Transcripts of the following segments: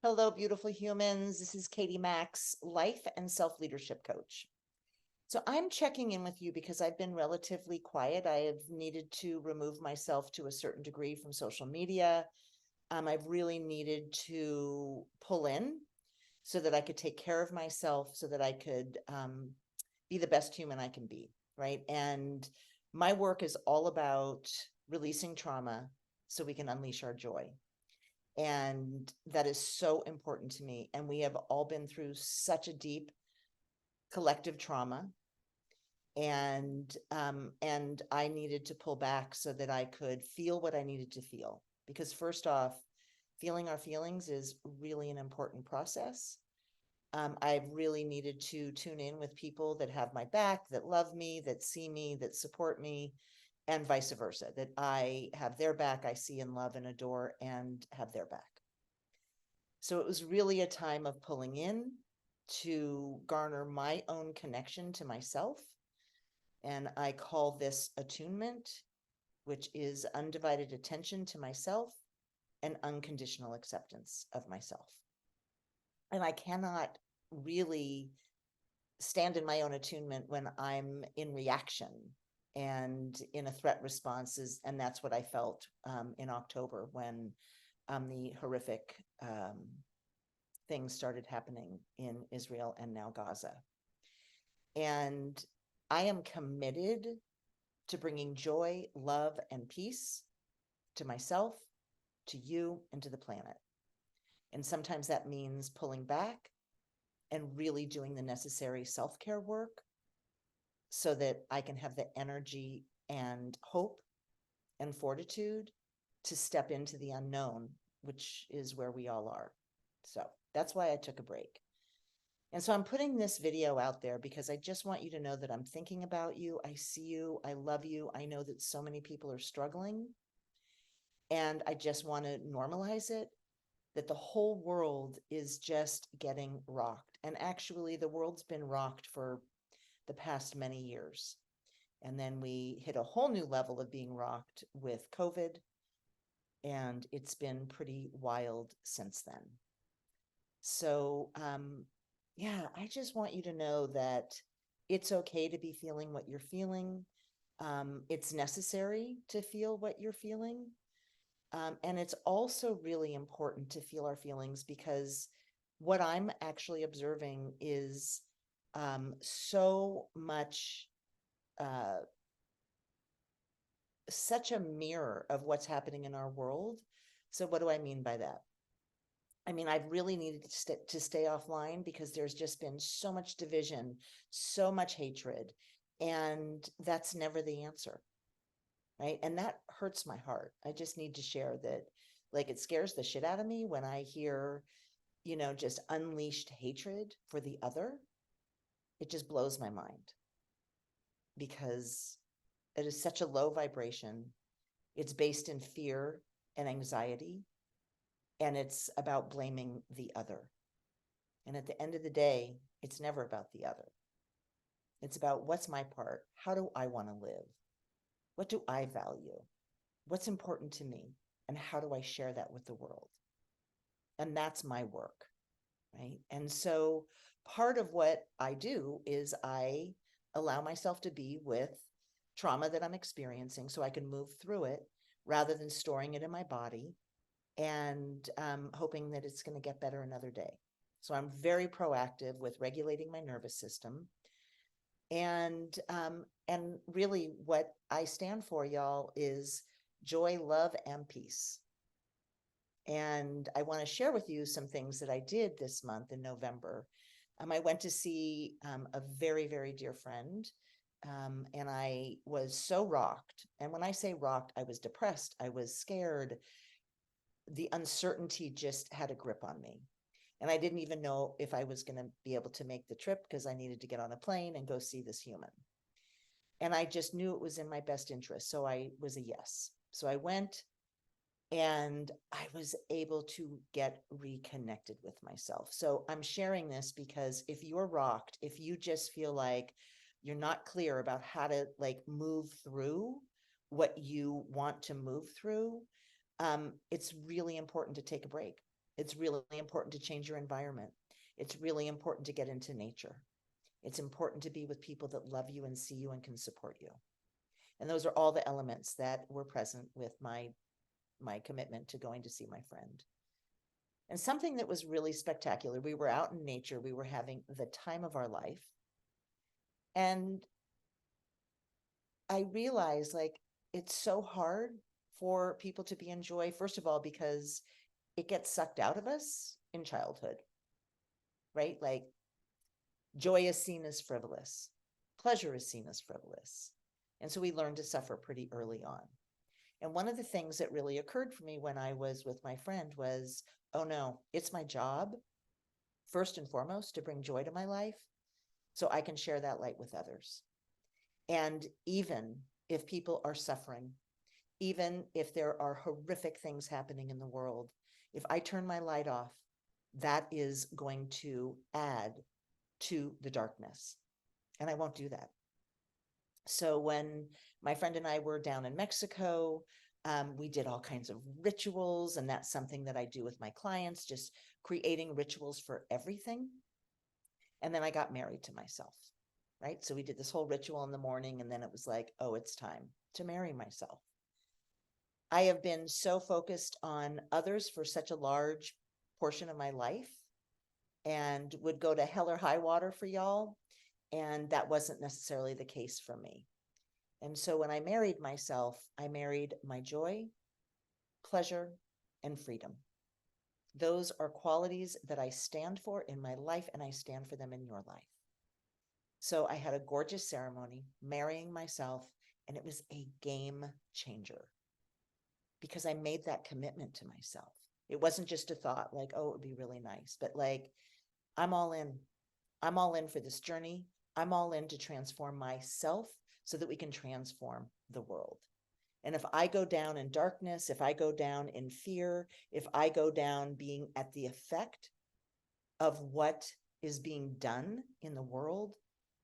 Hello, beautiful humans. This is Katie Max, life and self leadership coach. So, I'm checking in with you because I've been relatively quiet. I have needed to remove myself to a certain degree from social media. I've really needed to pull in so that I could take care of myself, so that I could be the best human I can be. Right. And my work is all about releasing trauma so we can unleash our joy. And that is so important to me. And we have all been through such a deep collective trauma. And I needed to pull back so that I could feel what I needed to feel. Because first off, feeling our feelings is really an important process. I've really needed to tune in with people that have my back, that love me, that see me, that support me, and vice versa, that I have their back, I see and love and adore, and have their back. So it was really a time of pulling in to garner my own connection to myself. And I call this attunement, which is undivided attention to myself and unconditional acceptance of myself. And I cannot really stand in my own attunement when I'm in reaction and in a threat responses. And that's what I felt in October when the horrific things started happening in Israel and now Gaza. And I am committed to bringing joy, love, and peace to myself, to you, and to the planet. And sometimes that means pulling back and really doing the necessary self care work so that I can have the energy and hope and fortitude to step into the unknown, which is where we all are. So that's why I took a break. And so I'm putting this video out there because I just want you to know that I'm thinking about you. I see you. I love you. I know that so many people are struggling. And I just want to normalize it, that the whole world is just getting rocked. And actually, the world's been rocked for the past many years. And then we hit a whole new level of being rocked with COVID. And it's been pretty wild since then. So, yeah, I just want you to know that it's okay to be feeling what you're feeling. It's necessary to feel what you're feeling. And it's also really important to feel our feelings because what I'm actually observing is so much, uh, such a mirror of what's happening in our world. So, what do I mean by that? I mean, I've really needed to stay offline because there's just been so much division, so much hatred, and that's never the answer, right? And that hurts my heart. I just need to share that, like, it scares the shit out of me when I hear, just unleashed hatred for the other. It just blows my mind because it is such a low vibration. It's based in fear and anxiety, and it's about blaming the other. And at the end of the day, it's never about the other. It's about what's my part? How do I want to live? What do I value? What's important to me? And how do I share that with the world? And that's my work, right? And so part of what I do is I allow myself to be with trauma that I'm experiencing so I can move through it rather than storing it in my body and hoping that it's going to get better another day. So I'm very proactive with regulating my nervous system. And really what I stand for, y'all, is joy, love, and peace. And I want to share with you some things that I did this month in November. I went to see a very, very dear friend, and I was so rocked. And when I say rocked, I was depressed, I was scared. The uncertainty just had a grip on me. And I didn't even know if I was going to be able to make the trip because I needed to get on a plane and go see this human. And I just knew it was in my best interest. So I was a yes. So I went and I was able to get reconnected with myself. So I'm sharing this because if you're rocked, if you just feel like you're not clear about how to like move through what you want to move through, it's really important to take a break. It's really important to change your environment. It's really important to get into nature. It's important to be with people that love you and see you and can support you. And those are all the elements that were present with my commitment to going to see my friend. And something that was really spectacular, we were out in nature, we were having the time of our life. And I realized, like, it's so hard for people to be in joy, first of all, because it gets sucked out of us in childhood, right? Like, joy is seen as frivolous, pleasure is seen as frivolous. And so we learn to suffer pretty early on. And one of the things that really occurred for me when I was with my friend was, oh no, it's my job, first and foremost, to bring joy to my life so I can share that light with others. And even if people are suffering, even if there are horrific things happening in the world, if I turn my light off, that is going to add to the darkness. And I won't do that. So when my friend and I were down in Mexico, we did all kinds of rituals, and that's something that I do with my clients, just creating rituals for everything. And then I got married to myself, right? So we did this whole ritual in the morning, and then it was like, oh, it's time to marry myself. I have been so focused on others for such a large portion of my life, and would go to hell or high water for y'all. And that wasn't necessarily the case for me. And so when I married myself, I married my joy, pleasure, and freedom. Those are qualities that I stand for in my life, and I stand for them in your life. So I had a gorgeous ceremony marrying myself, and it was a game changer because I made that commitment to myself. It wasn't just a thought like, oh, it would be really nice, but like, I'm all in. I'm all in for this journey. I'm all in to transform myself so that we can transform the world. And if I go down in darkness, if I go down in fear, if I go down being at the effect of what is being done in the world,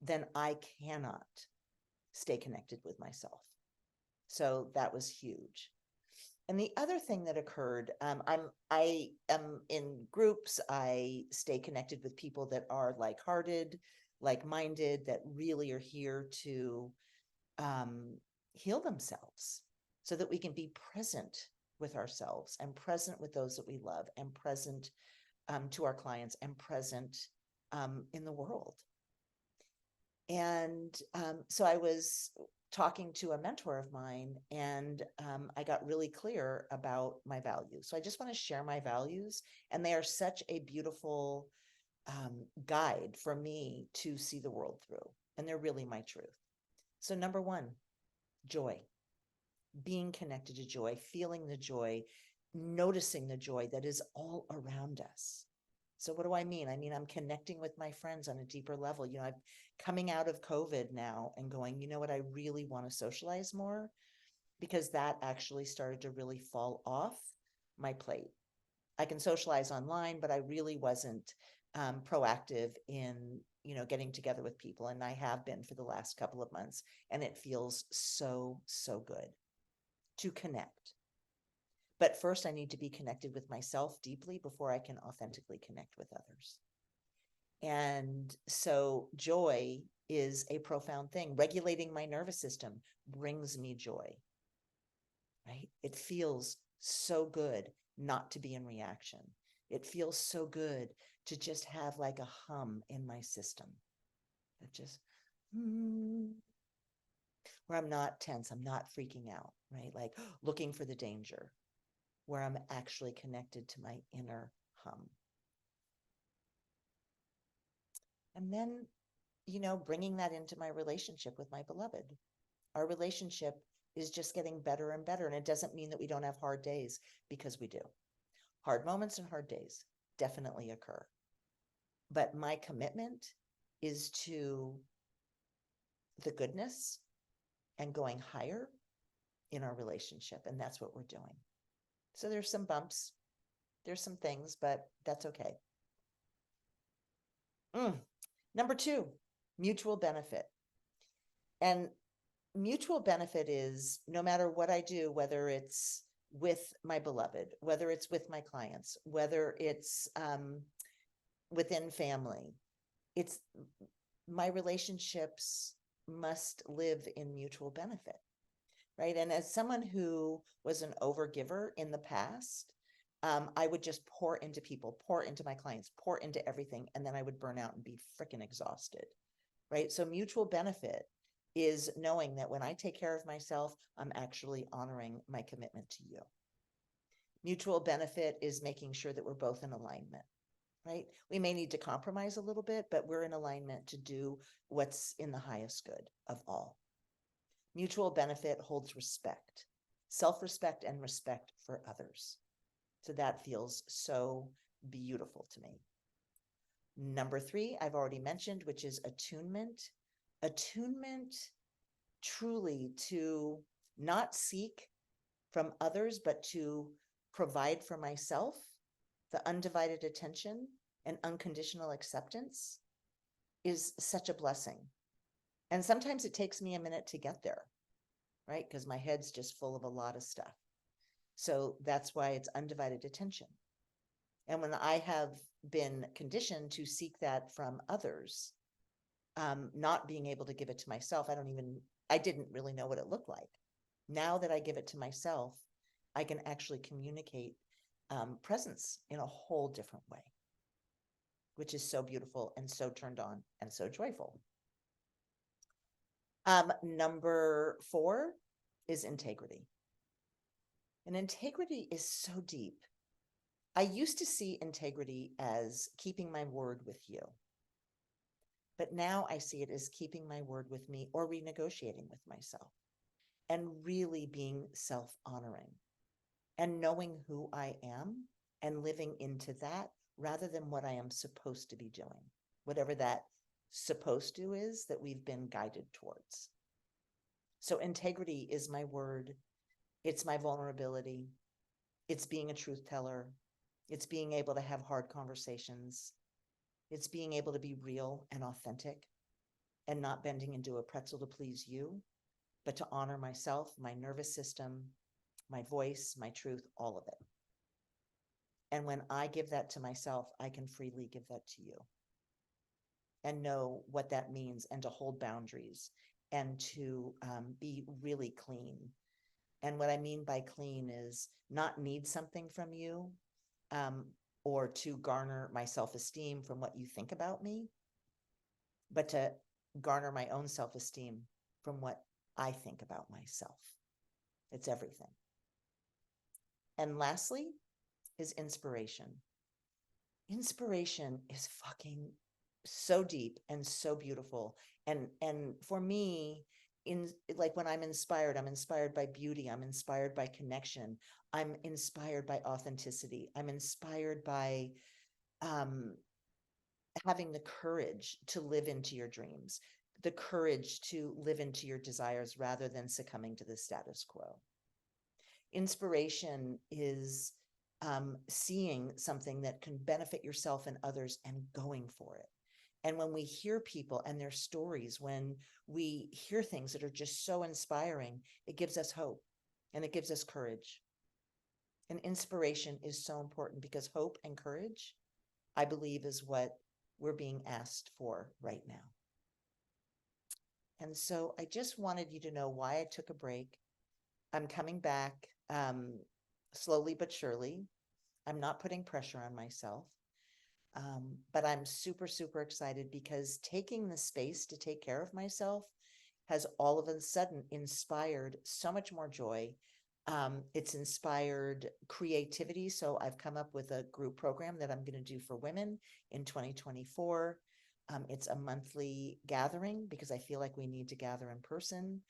then I cannot stay connected with myself. So that was huge. And the other thing that occurred, I am in groups. I stay connected with people that are like-hearted, like-minded, that really are here to heal themselves, so that we can be present with ourselves and present with those that we love, and present to our clients, and present in the world. And so I was talking to a mentor of mine, and I got really clear about my values. So I just want to share my values, and they are such a beautiful guide for me to see the world through, and they're really my truth. So number one, joy, being connected to joy, feeling the joy, noticing the joy that is all around us. So what do I mean? I mean, I'm connecting with my friends on a deeper level. You know, I'm coming out of COVID now and going, you know what, I really want to socialize more, because that actually started to really fall off my plate. I can socialize online, but I really wasn't proactive in, you know, getting together with people. And I have been for the last couple of months, and it feels so, so good to connect. But first, I need to be connected with myself deeply before I can authentically connect with others. And so joy is a profound thing. Regulating my nervous system brings me joy, right? It feels so good not to be in reaction. It feels so good to just have like a hum in my system that just, where I'm not tense, I'm not freaking out, right? Like looking for the danger, where I'm actually connected to my inner hum. And then, you know, bringing that into my relationship with my beloved. Our relationship is just getting better and better. And it doesn't mean that we don't have hard days, because we do. Hard moments and hard days definitely occur. But my commitment is to the goodness and going higher in our relationship. And that's what we're doing. So there's some bumps, there's some things, but that's okay. Number two, mutual benefit. And mutual benefit is, no matter what I do, whether it's with my beloved, whether it's with my clients, whether it's within family. It's my relationships must live in mutual benefit, right? And as someone who was an overgiver in the past, I would just pour into people, pour into my clients, pour into everything, and then I would burn out and be freaking exhausted, right? So mutual benefit is knowing that when I take care of myself, I'm actually honoring my commitment to you. Mutual benefit is making sure that we're both in alignment, right? We may need to compromise a little bit, but we're in alignment to do what's in the highest good of all. Mutual benefit holds respect, self-respect, and respect for others. So that feels so beautiful to me. Number 3, I've already mentioned, which is attunement. Attunement truly to not seek from others, but to provide for myself the undivided attention and unconditional acceptance is such a blessing. And sometimes it takes me a minute to get there, right? Because my head's just full of a lot of stuff. So that's why it's undivided attention. And when I have been conditioned to seek that from others, not being able to give it to myself, I didn't really know what it looked like. Now that I give it to myself, I can actually communicate presence in a whole different way, which is so beautiful and so turned on and so joyful. Number 4 is integrity. And integrity is so deep. I used to see integrity as keeping my word with you. But now I see it as keeping my word with me or renegotiating with myself and really being self-honoring and knowing who I am and living into that rather than what I am supposed to be doing, whatever that supposed to is that we've been guided towards. So integrity is my word. It's my vulnerability. It's being a truth teller. It's being able to have hard conversations. It's being able to be real and authentic and not bending into a pretzel to please you, but to honor myself, my nervous system, my voice, my truth, all of it. And when I give that to myself, I can freely give that to you and know what that means and to hold boundaries and to be really clean. And what I mean by clean is not need something from you or to garner my self-esteem from what you think about me, but to garner my own self-esteem from what I think about myself. It's everything. And lastly is inspiration. Inspiration is fucking so deep and so beautiful. And for me, like when I'm inspired by beauty, I'm inspired by connection, I'm inspired by authenticity, I'm inspired by having the courage to live into your dreams, the courage to live into your desires rather than succumbing to the status quo. Inspiration is seeing something that can benefit yourself and others and going for it. And when we hear people and their stories, when we hear things that are just so inspiring, it gives us hope and it gives us courage. And inspiration is so important because hope and courage, I believe, is what we're being asked for right now. And so I just wanted you to know why I took a break. I'm coming back slowly but surely. I'm not putting pressure on myself, but I'm super, super excited because taking the space to take care of myself has all of a sudden inspired so much more joy. It's inspired creativity. So I've come up with a group program that I'm going to do for women in 2024. It's a monthly gathering because I feel like we need to gather in person.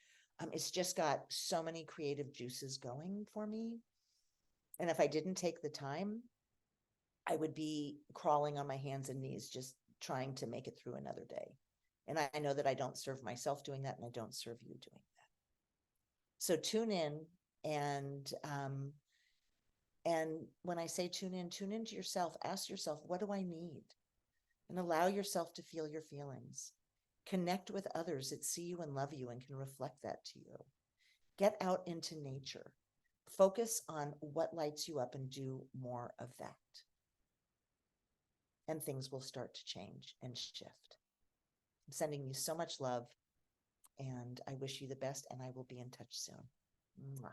It's just got so many creative juices going for me. And if I didn't take the time, I would be crawling on my hands and knees, just trying to make it through another day. And I know that I don't serve myself doing that, and I don't serve you doing that. So tune in, and when I say tune into yourself, ask yourself, what do I need? And allow yourself to feel your feelings. Connect with others that see you and love you and can reflect that to you. Get out into nature. focus on what lights you up and do more of that. And things will start to change and shift. I'm sending you so much love, and I wish you the best, and I will be in touch soon. Mwah.